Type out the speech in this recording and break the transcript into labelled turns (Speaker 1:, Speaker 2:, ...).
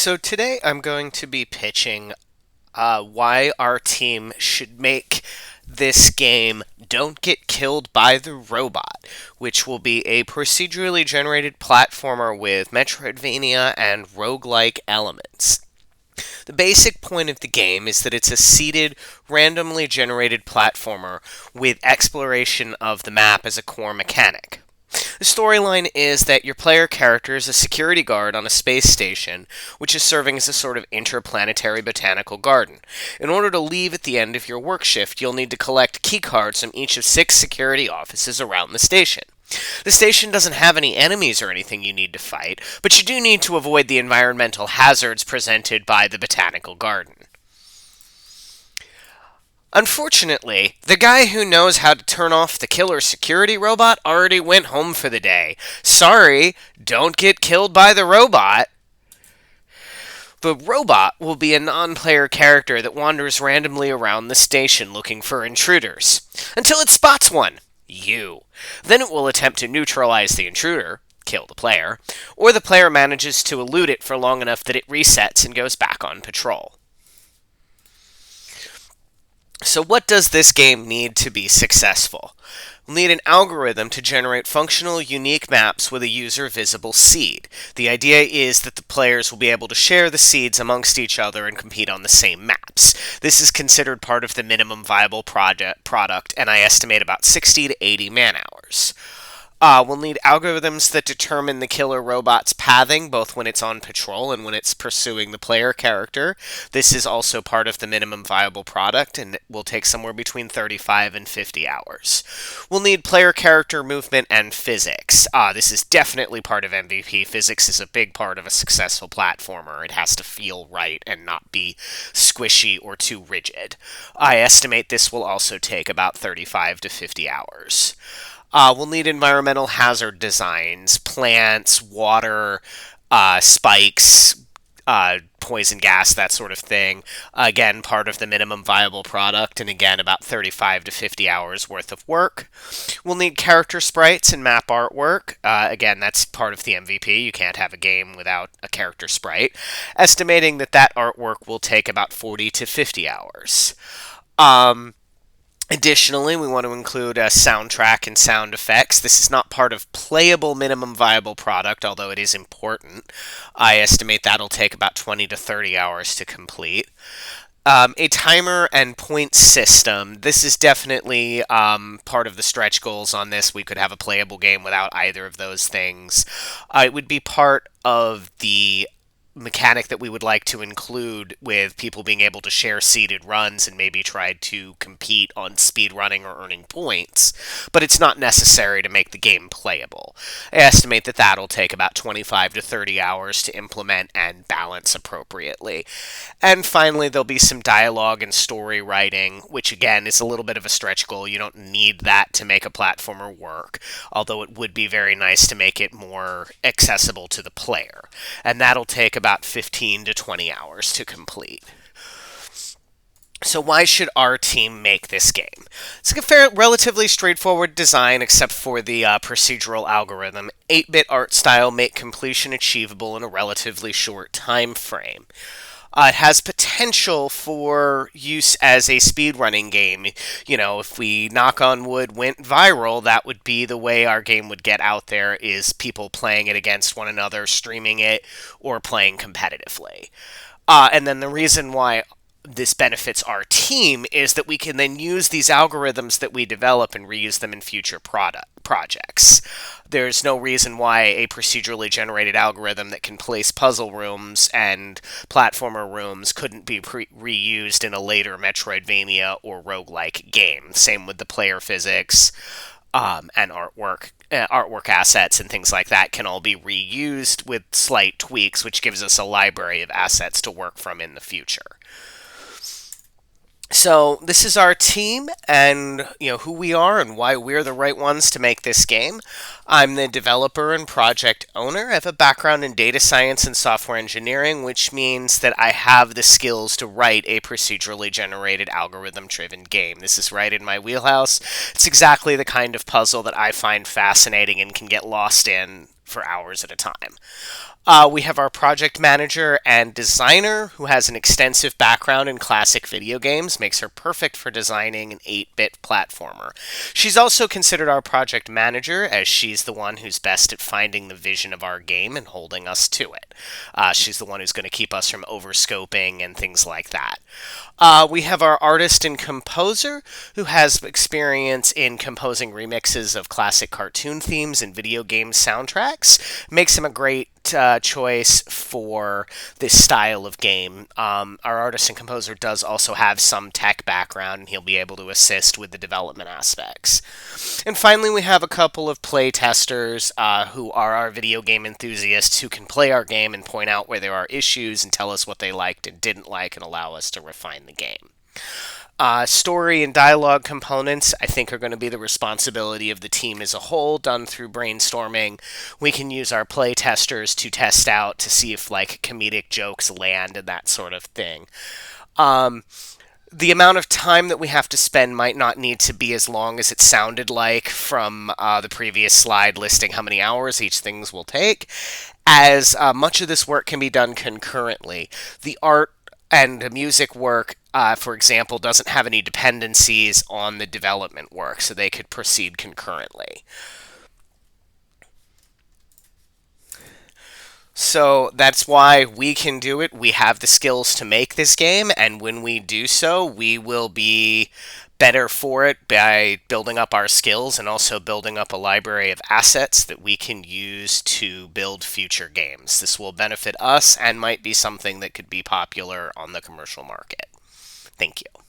Speaker 1: So today I'm going to be pitching why our team should make this game Don't Get Killed by the Robot, which will be a procedurally generated platformer with Metroidvania and roguelike elements. The basic point of the game is that it's a seeded, randomly generated platformer with exploration of the map as a core mechanic. The storyline is that your player character is a security guard on a space station, which is serving as a sort of interplanetary botanical garden. In order to leave at the end of your work shift, you'll need to collect keycards from each of 6 security offices around the station. The station doesn't have any enemies or anything you need to fight, but you do need to avoid the environmental hazards presented by the botanical garden. Unfortunately, the guy who knows how to turn off the killer security robot already went home for the day. Sorry, don't get killed by the robot. The robot will be a non-player character that wanders randomly around the station looking for intruders, until it spots one, you. Then it will attempt to neutralize the intruder, kill the player, or the player manages to elude it for long enough that it resets and goes back on patrol. So what does this game need to be successful? We'll need an algorithm to generate functional, unique maps with a user-visible seed. The idea is that the players will be able to share the seeds amongst each other and compete on the same maps. This is considered part of the minimum viable product, and I estimate about 60 to 80 man-hours. We'll need algorithms that determine the killer robot's pathing, both when it's on patrol and when it's pursuing the player character. This is also part of the minimum viable product, and it will take somewhere between 35 and 50 hours. We'll need player character movement and physics. This is definitely part of MVP. Physics is a big part of a successful platformer. It has to feel right and not be squishy or too rigid. I estimate this will also take about 35 to 50 hours. We'll need environmental hazard designs, plants, water, spikes, poison gas, that sort of thing. Again, part of the minimum viable product, and again, about 35 to 50 hours worth of work. We'll need character sprites and map artwork. Again, that's part of the MVP. You can't have a game without a character sprite. Estimating that artwork will take about 40 to 50 hours. Additionally, we want to include a soundtrack and sound effects. This is not part of playable minimum viable product, although it is important. I estimate that'll take about 20 to 30 hours to complete. A timer and point system. This is definitely part of the stretch goals on this. We could have a playable game without either of those things. It would be part of the mechanic that we would like to include with people being able to share seeded runs and maybe try to compete on speed running or earning points, but it's not necessary to make the game playable. I estimate that'll take about 25 to 30 hours to implement and balance appropriately. And finally, there'll be some dialogue and story writing, which again is a little bit of a stretch goal. You don't need that to make a platformer work, although it would be very nice to make it more accessible to the player. And that'll take about 15 to 20 hours to complete. So why should our team make this game? It's a relatively straightforward design except for the procedural algorithm. 8-bit art style make completion achievable in a relatively short time frame. It has potential for use as a speedrunning game. You know, if we, knock on wood, went viral, that would be the way our game would get out there, is people playing it against one another, streaming it, or playing competitively. And then the reason why this benefits our team is that we can then use these algorithms that we develop and reuse them in future projects. There's no reason why a procedurally generated algorithm that can place puzzle rooms and platformer rooms couldn't be reused in a later Metroidvania or roguelike game. Same with the player physics and artwork assets and things like that can all be reused with slight tweaks, which gives us a library of assets to work from in the future. So this is our team and who we are and why we're the right ones to make this game. I'm the developer and project owner. I have a background in data science and software engineering, which means that I have the skills to write a procedurally generated algorithm-driven game. This is right in my wheelhouse. It's exactly the kind of puzzle that I find fascinating and can get lost in for hours at a time. We have our project manager and designer who has an extensive background in classic video games, makes her perfect for designing an 8-bit platformer. She's also considered our project manager as she's the one who's best at finding the vision of our game and holding us to it. She's the one who's going to keep us from overscoping and things like that. We have our artist and composer who has experience in composing remixes of classic cartoon themes and video game soundtracks. Makes him a great choice for this style of game. Our artist and composer does also have some tech background, and he'll be able to assist with the development aspects. And finally, we have a couple of play testers who are our video game enthusiasts who can play our game and point out where there are issues and tell us what they liked and didn't like and allow us to refine the game. Story and dialogue components, I think, are going to be the responsibility of the team as a whole, done through brainstorming. We can use our play testers to test out to see if, like, comedic jokes land and that sort of thing. The amount of time that we have to spend might not need to be as long as it sounded like from the previous slide listing how many hours each things will take, as much of this work can be done concurrently. The art and music work, for example, doesn't have any dependencies on the development work, so they could proceed concurrently. So that's why we can do it. We have the skills to make this game, and when we do so, we will be better for it by building up our skills and also building up a library of assets that we can use to build future games. This will benefit us and might be something that could be popular on the commercial market. Thank you.